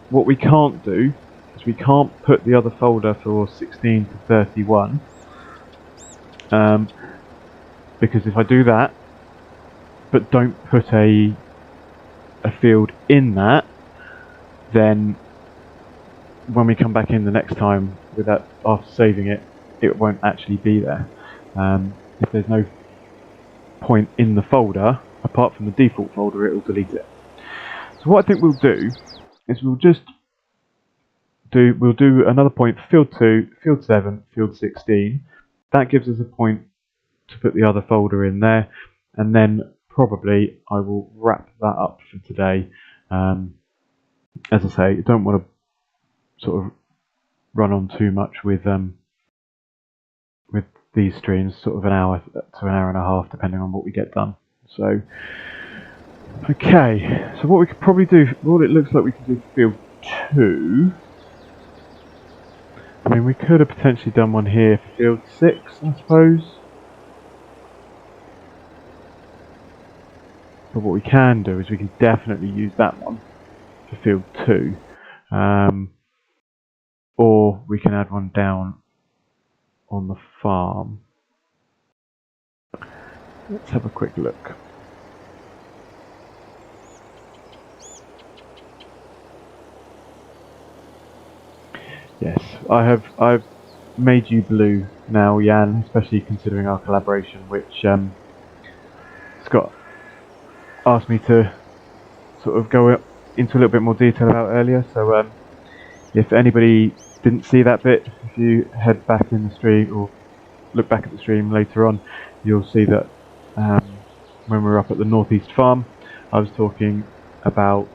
A: what we can't do is we can't put the other folder for 16 to 31. Because if I do that, but don't put a field in that, then when we come back in the next time with that, after saving it, it won't actually be there. If there's no point in the folder, apart from the default folder, it will delete it. So what I think we'll do is we'll do another point for field 2, field 7, field 16. That gives us a point to put the other folder in there, and then probably I will wrap that up for today. As I say, you don't want to sort of run on too much with these streams, sort of an hour to an hour and a half, depending on what we get done. So, okay, so what we could probably do, what it looks like we could do for field 2, I mean, we could have potentially done one here for field 6, I suppose. But what we can do is we can definitely use that one for field 2. Or we can add one down on the farm. Let's have a quick look. Yes, I've made you blue now, Jan, especially considering our collaboration, which Scott asked me to sort of go into a little bit more detail about earlier. So if anybody didn't see that bit, if you head back in the stream or look back at the stream later on, you'll see that when we were up at the northeast farm, I was talking about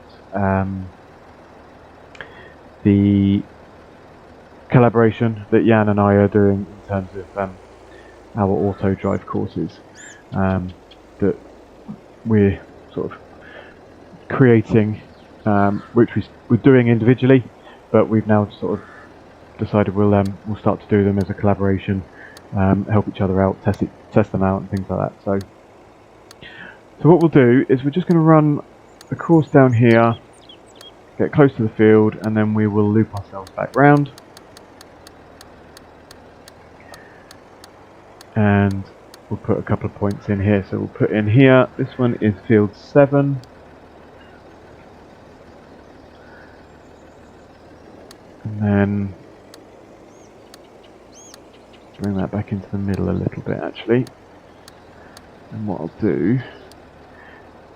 A: the collaboration that Jan and I are doing in terms of our AutoDrive courses that we're sort of creating, which we're doing individually, but we've now sort of decided we'll start to do them as a collaboration, help each other out, test them out, and things like that. So what we'll do is we're just going to run a course down here, get close to the field, and then we will loop ourselves back round. And we'll put a couple of points in here. So we'll put in here, this one is field 7. And then bring that back into the middle a little bit actually. And what I'll do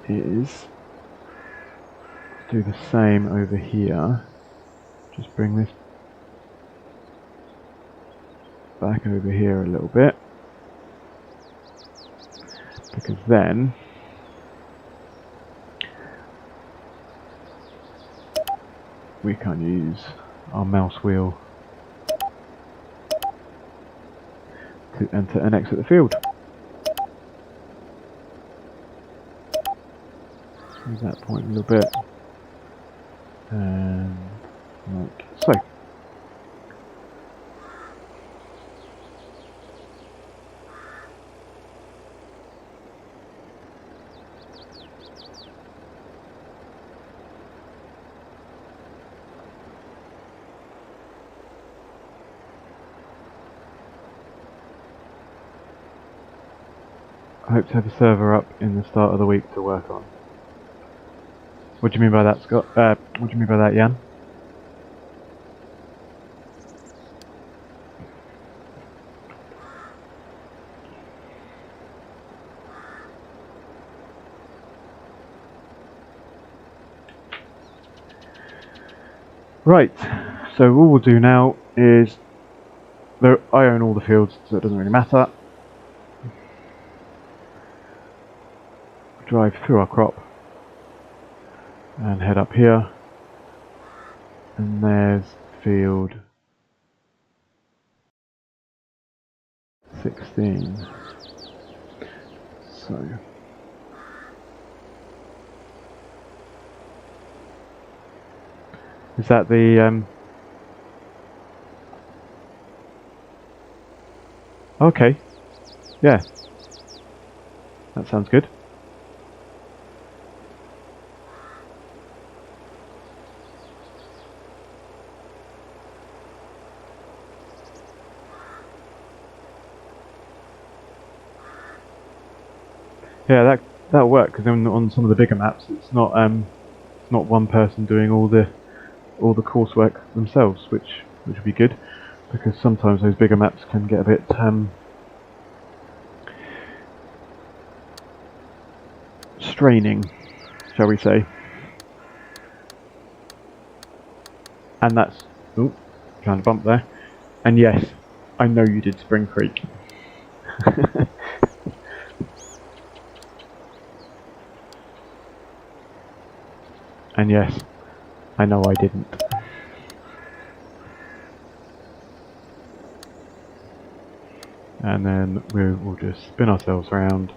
A: is do the same over here. Just bring this back over here a little bit. Because then we can use our mouse wheel to enter and exit the field. Move that point a little bit, and like so. I hope to have a server up in the start of the week to work on. What do you mean by that, Scott? What do you mean by that, Jan? Right, so all we'll do now is, though I own all the fields, so it doesn't really matter. Drive through our crop and head up here, and there's field 16. So is that the okay, yeah, that sounds good. Yeah, that'll work, because then on some of the bigger maps, it's not one person doing all the coursework themselves, which would be good, because sometimes those bigger maps can get a bit straining, shall we say. And that's trying to bump there. And yes, I know you did Spring Creek. And yes, I know I didn't. and then we will just spin ourselves around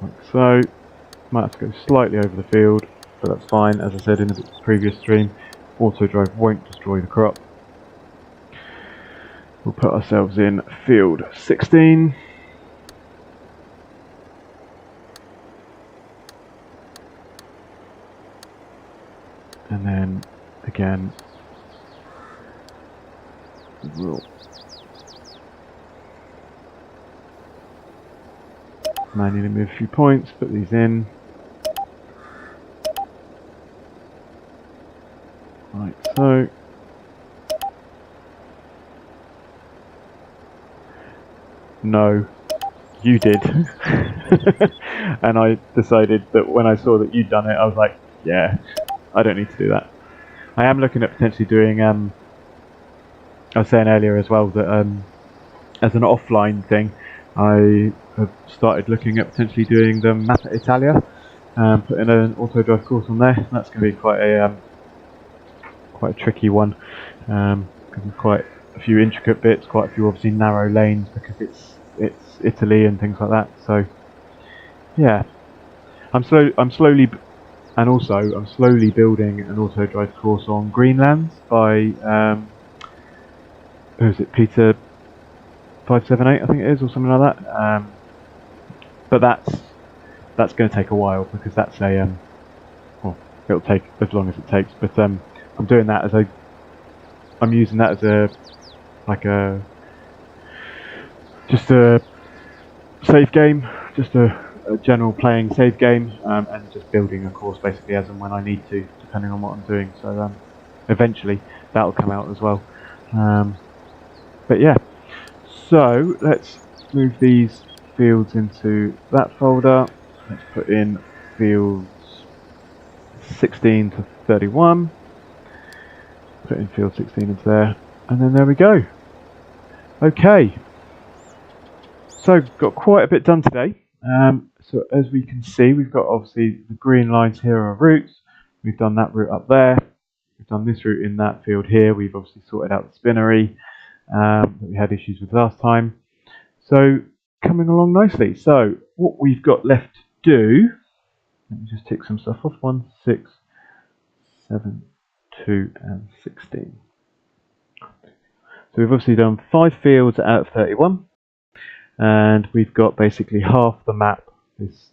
A: like so. Might have to go slightly over the field, but that's fine. As I said in the previous stream, AutoDrive won't destroy the crop. We'll put ourselves in field 16. And then again, we'll manually move a few points, put these in. Like so. No, you did. And I decided that when I saw that you'd done it, I was like, yeah, I don't need to do that. I am looking at potentially doing, I was saying earlier as well that as an offline thing, I have started looking at potentially doing the Mappa Italia, putting an AutoDrive course on there. That's going to be quite a tricky one, because there's quite a few intricate bits, quite a few obviously narrow lanes because it's Italy and things like that. So yeah, I'm slowly building an AutoDrive course on Greenlands by who is it, Peter 578 I think it is, or something like that. But that's going to take a while because that's a well, it'll take as long as it takes. But I'm doing that as I'm using that as just a save game, just a general playing save game, and just building a course basically as and when I need to, depending on what I'm doing. So eventually that'll come out as well. But yeah, so let's move these fields into that folder. Let's put in fields 16 to 31. Put in field 16 into there, and then there we go. Okay, so got quite a bit done today. So as we can see, we've got obviously the green lines here are routes. We've done that route up there. We've done this route in that field here. We've obviously sorted out the spinnery that we had issues with last time. So coming along nicely. So what we've got left to do, let me just tick some stuff off. 1, 6, 7, 2 and 16. So we've obviously done 5 fields out of 31, and we've got basically half the map, this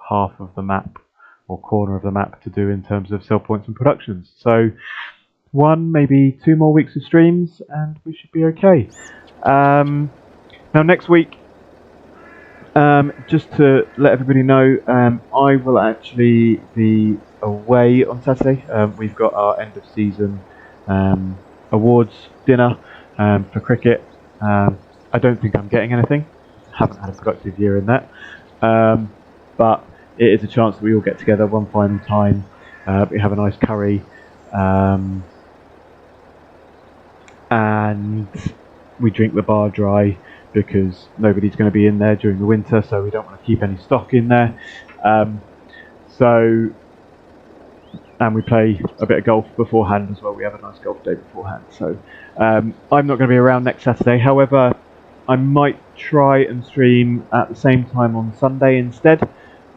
A: half of the map or corner of the map to do in terms of sell points and productions. So 1, maybe 2 more weeks of streams and we should be okay. Now next week, just to let everybody know, I will actually be away on Saturday. We've got our end of season awards dinner for cricket. I don't think I'm getting anything. Haven't had a productive year in that. But it is a chance that we all get together one final time. We have a nice curry. And we drink the bar dry because nobody's going to be in there during the winter, so we don't want to keep any stock in there. And we play a bit of golf beforehand as well. We have a nice golf day beforehand. So I'm not going to be around next Saturday. However, I might try and stream at the same time on Sunday instead.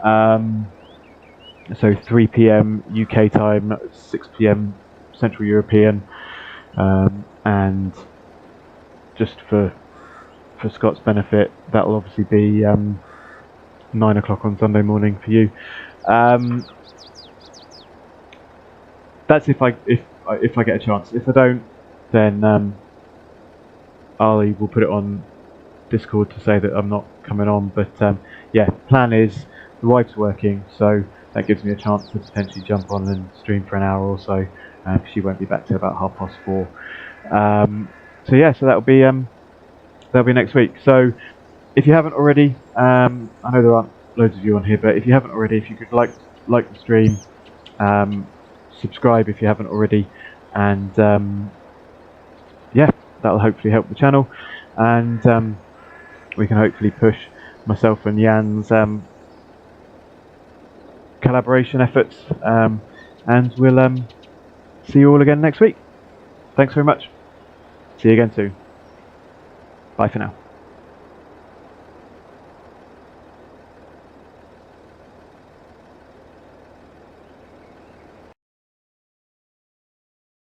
A: So 3 PM UK time, 6 PM Central European. And just for Scott's benefit, that will obviously be 9 o'clock on Sunday morning for you. That's if I get a chance. If I don't, then Ali will put it on Discord to say that I'm not coming on. But yeah, plan is the wife's working, so that gives me a chance to potentially jump on and stream for an hour or so. She won't be back till about 4:30. So yeah, so that'll be next week. So if you haven't already, I know there aren't loads of you on here, but if you haven't already, if you could like the stream, subscribe if you haven't already, and yeah, that'll hopefully help the channel, and we can hopefully push myself and Jan's collaboration efforts, and we'll see you all again next week. Thanks very much. See you again soon. Bye for now.